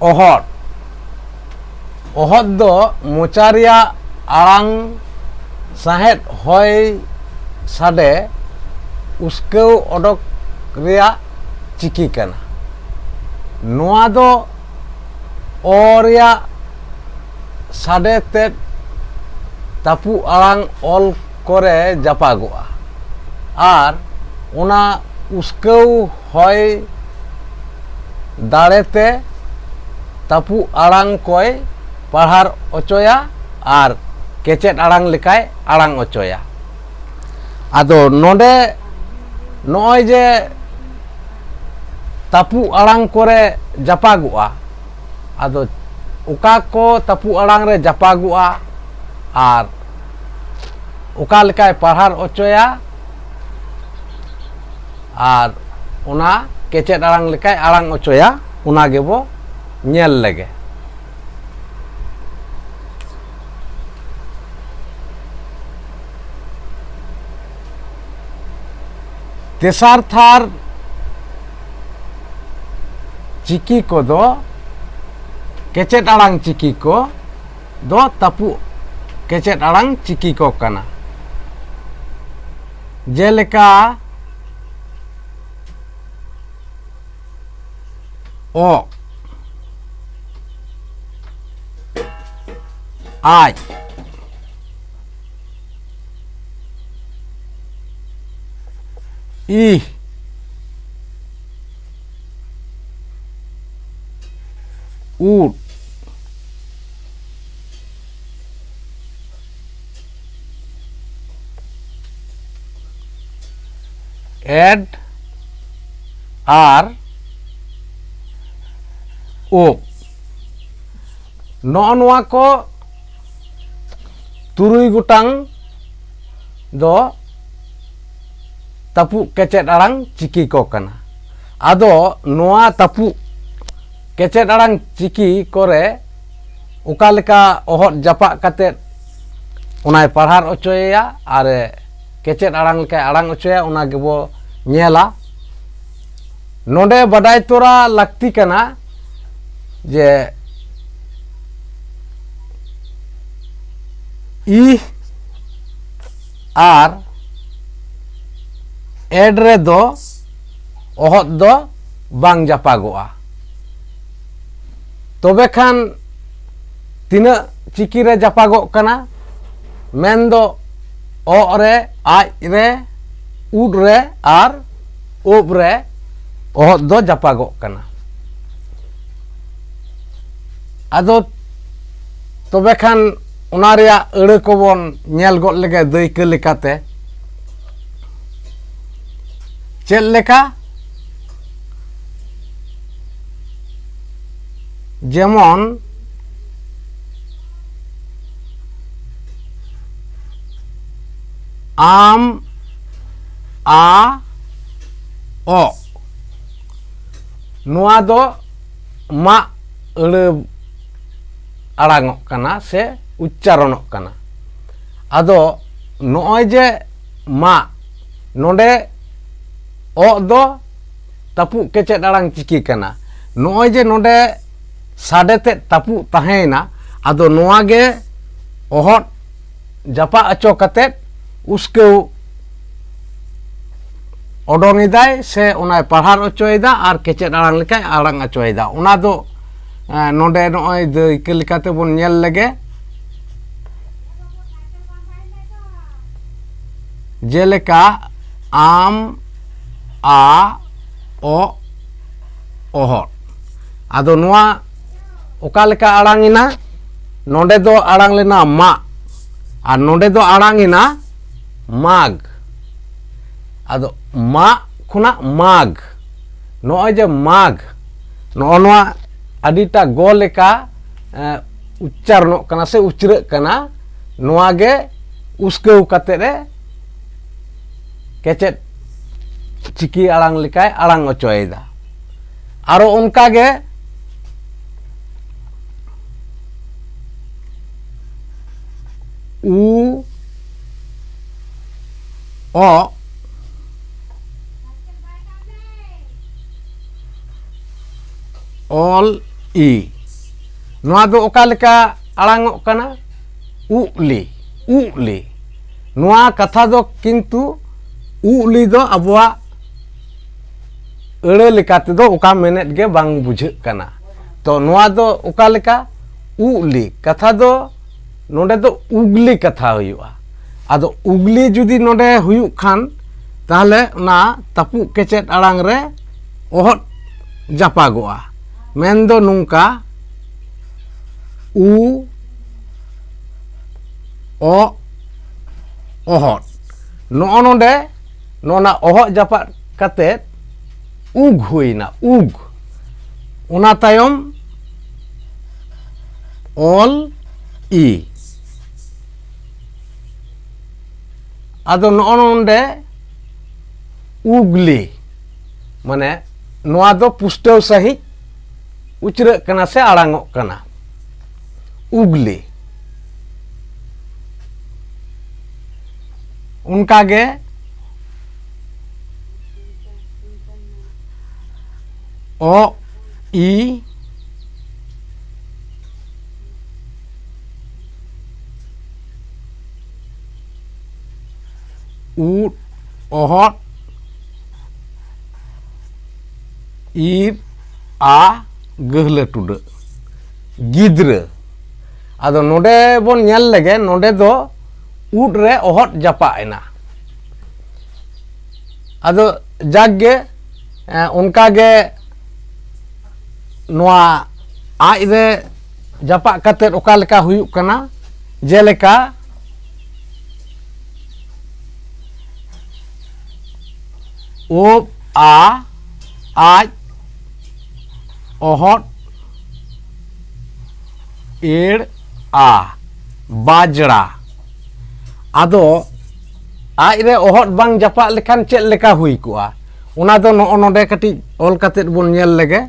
ohot ohot do mocharia arang sahet hoy sade uskau odok ria chiki kana noa do oria sade te tapu arang ol kore japagoa ar ona uskau hoy darete tapu arang koy parhar ocoya ar kecet arang lekay arang ocoya ado nonde noy je tapu arang kore japagoa ado uka ko tapu arang re japagoa ar uka lekay parhar ocoya ar ona kecet arang lekay arang ocoya una gebo nyel lege tesar thar chiki ko do kecet arang chiki ko do tapu kecet arang chiki ko kana jeleka o ai i ut ed ar up noa ko turui gutang do tapu kecet arang chiki ko kana ado noa tapu kecet arang chiki kore uka leka ohot japak katet unai parhar ocoya are kecet arang leka arang ocoya una gebo nyela nonde badai tora lakti kana je i ar edre do ohot do bang japagoa tobe khan tina chiki re japagok kana mendo o re ai re ud re ar ob re ohot do japagok kana ado tobe khan ona rea eure ko bon nyel got lege daika lekate chet leka jemon am a o noa do ma eure arangok kana se uccaronok kana ado noy je ma nonde o do tapu kecet arang chiki kana noy je nonde sadete tapu tahena ado noa ge ohot japa aco katet uskeu odongidai se onai parhar ocoida ar kecet arang lekay arang acoida ona do nonde noy de ikelekate bon nyel lege jeleka am a o ohot ado noa oka leka arang ina nonde do arang lena ma ar nonde do arang ina mag ado ma khuna mag noy je mag no noa adita go leka uccaronok kana se ucrek kana noa ge uskeu kate re kecet chiki arang lekay arang ocoida aro onka ge u o ol इ नोआ दो ओका लेका आड़ांगोग कना उली उली नोआ कथा दो किंतु उली दो अबुआ अड़े लेकाते दो ओका मेनेट गे बांग बुझे कना तो नोआ दो ओका लेका उली कथा दो नोडे दो उगली कथा हुआ आदो उगली जुदी नोडे हुयु खान ताहले ना तपु केचेट आड़ांग रे ओहट जापागोआ मेन दो नुंका उ ओ ओहट नो नोडे नोना ओहट जापा कते उग हुईना उग उना तायम ऑल इ आदो नो नोडे उगली माने नोआ दो पुष्टव सही उचरे कना से आड़ांगोग कना उगली उनका गे ओ इ उ ओहट ईर आ गहले टुड गिद्र आदो नोडे बोन नेल लगे नोडे दो उड रे ओहट जापाएना आदो जागे उनका गे नोआ आज रे जापा कते ओका लेका हुयु कना जेलेका ओ आ आज ओहट एड़ आ बाजड़ा आदो आज रे ओहट बांग जापा लेखान चेक लेका हुई कुआ उना दो नो नोडे कटी ऑल कते बोन नेल लेगे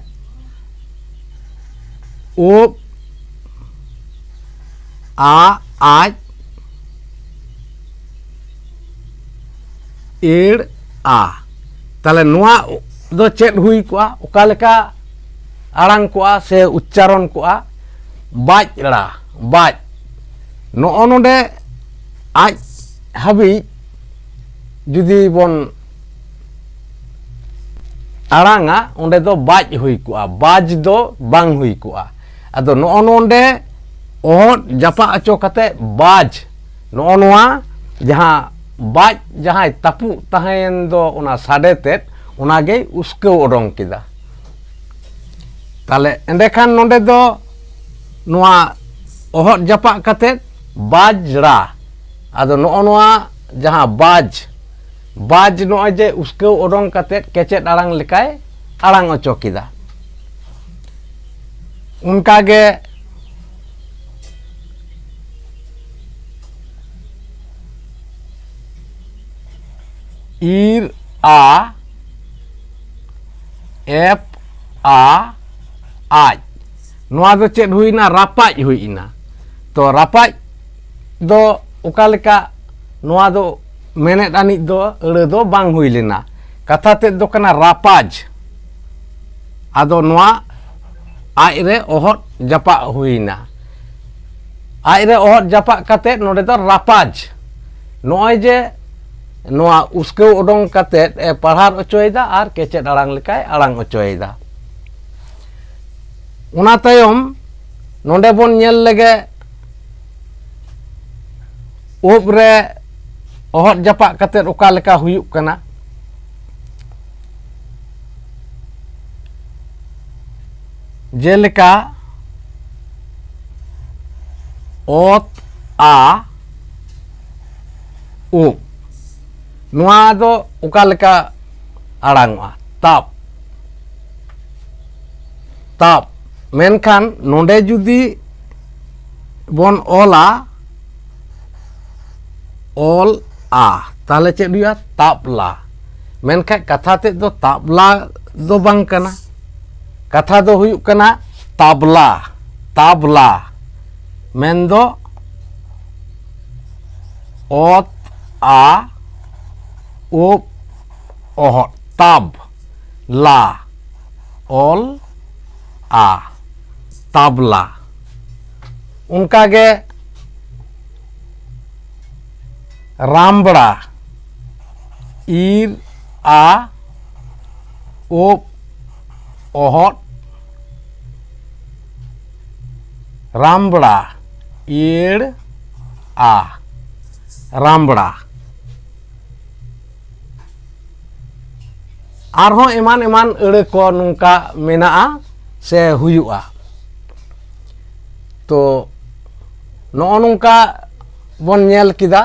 ओ आ आज एड़ आ ताले नोआ दो चेक हुई कुआ ओका लेका आड़ांग कुआ से उच्चारण कुआ बाजड़ा बाज नो नोडे आज हाबी जुदी बोन आड़ांगा उंडे दो बाज हुई कुआ बाज दो बांग हुई कुआ आदो नो नोडे ओहट जापा अचो कते बाज नो नोआ जहां बाज जहां तपु तहेन दो उना साडे तेत उनागे उसके ओडोंग किदा ताले एंडेखान नोडे दो नोआ ओहट जापा कते बाजड़ा आदो नो नोआ जहां बाज बाज नो जे उसके ओडोंग कते केचेट आड़ांग लेकाय आड़ांग अचो किदा उनका गे ईर आ एप आ आज नोआ दो चेक हुईना रापाज हुईना तो रापाज दो ओका लेका नोआ दो मेनेट आनी दो अड़े दो बांग हुई लेना कथा ते दो कना रापाज आदो नोआ आज रे ओहट जापा हुईना आज रे ओहट जापा कते नोडे दो रापाज नोय जे नोआ उसके ओडोंग कते पढ़ार अचोयदा आर केचेट आड़ांग लेकाय आड़ांग अचोयदा उना तायम नोडे बोन नेल लेगे ओब रे ओहट जापा कते ओका लेका हुयुक कना जेलेका ओत आ ओब नोआ दो ओका लेका आड़ांगआ ताप ताप मेनखान नोडे जुदी बोन ओला ऑल आ ताले चेक हुआ तापला मेनखा कथा ते दो तापला दो बांग कना कथा दो हुयुक कना ताबला ताबला मेन दो ओत आ ओप ओहट ताब ला ऑल आ ᱛᱟᱵᱞᱟ ᱚᱱᱠᱟᱜᱮ ᱨᱟᱢᱵᱲᱟ ᱤᱨ ᱟ ᱳᱯ ᱚᱦᱚᱫ ᱨᱟᱢᱵᱲᱟ ᱤᱲ ᱟ ᱨᱟᱢᱵᱲᱟ ᱟᱨᱦᱚᱸ ᱮᱢᱟᱱ ᱮᱢᱟᱱ ᱟᱹᱲᱟᱹ ᱠᱚ ᱱᱚᱝᱠᱟ ᱢᱮᱱᱟᱜᱼᱟ ᱥᱮ ᱦᱩᱭᱩᱜᱼᱟ᱾ ᱛᱚ ᱱᱚᱜᱼᱚ ᱱᱚᱝᱠᱟ ᱵᱚᱱ ᱧᱮᱞ ᱠᱮᱫᱟ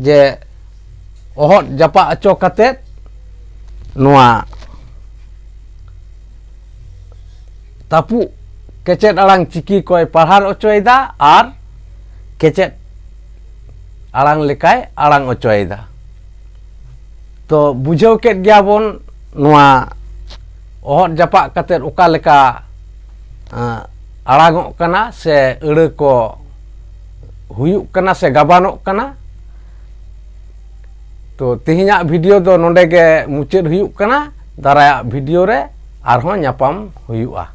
ᱡᱮ ᱚᱦᱚᱫ ᱡᱟᱯᱟᱜ ᱚᱪᱚ ᱠᱟᱛᱮᱫ ᱱᱚᱣᱟ ᱛᱟᱹᱯᱩᱜ ᱠᱮᱪᱮᱫ ᱟᱲᱟᱝ ᱪᱤᱠᱤ ᱠᱚᱭ ᱯᱟᱲᱦᱟᱣ ᱚᱪᱚᱭᱮᱫᱟ ᱟᱨ ᱠᱮᱪᱮᱫ ᱟᱲᱟᱝ ᱞᱮᱠᱟᱭ ᱟᱲᱟᱝ ᱚᱪᱚᱭᱮᱫᱟ᱾ ᱛᱚ ᱵᱩᱡᱷᱟᱹᱣ ᱠᱮᱫ ᱜᱮᱭᱟᱵᱚᱱ ᱱᱚᱣᱟ ᱚᱦᱚᱫ ᱡᱟᱯᱟᱜ ᱠᱟᱛᱮᱫ ᱚᱠᱟ ᱞᱮᱠᱟ ᱟᱲᱟᱝᱚᱜ ᱠᱟᱱᱟ ᱥᱮ ᱟᱹᱲᱟᱹ ko ᱦᱩᱭᱩᱜ ᱠᱟᱱᱟ ᱥᱮ ᱜᱟᱵᱟᱱᱚᱜ ᱠᱟᱱᱟ। तो तेहिᱧᱟᱜ ᱵᱷᱤᱰᱤᱭᱳ ᱫᱚ ᱱᱚᱰᱮ ᱜᱮ ᱢᱩᱪᱟᱹᱫ ᱦᱩᱭᱩᱜ ᱠᱟᱱᱟ। ᱫᱟᱨᱟᱭᱟᱜ ᱵᱷᱤᱰᱤᱭᱳ ᱨᱮ ᱟᱨᱦᱚᱸ ᱧᱟᱯᱟᱢ ᱦᱩᱭᱩᱜᱼᱟ।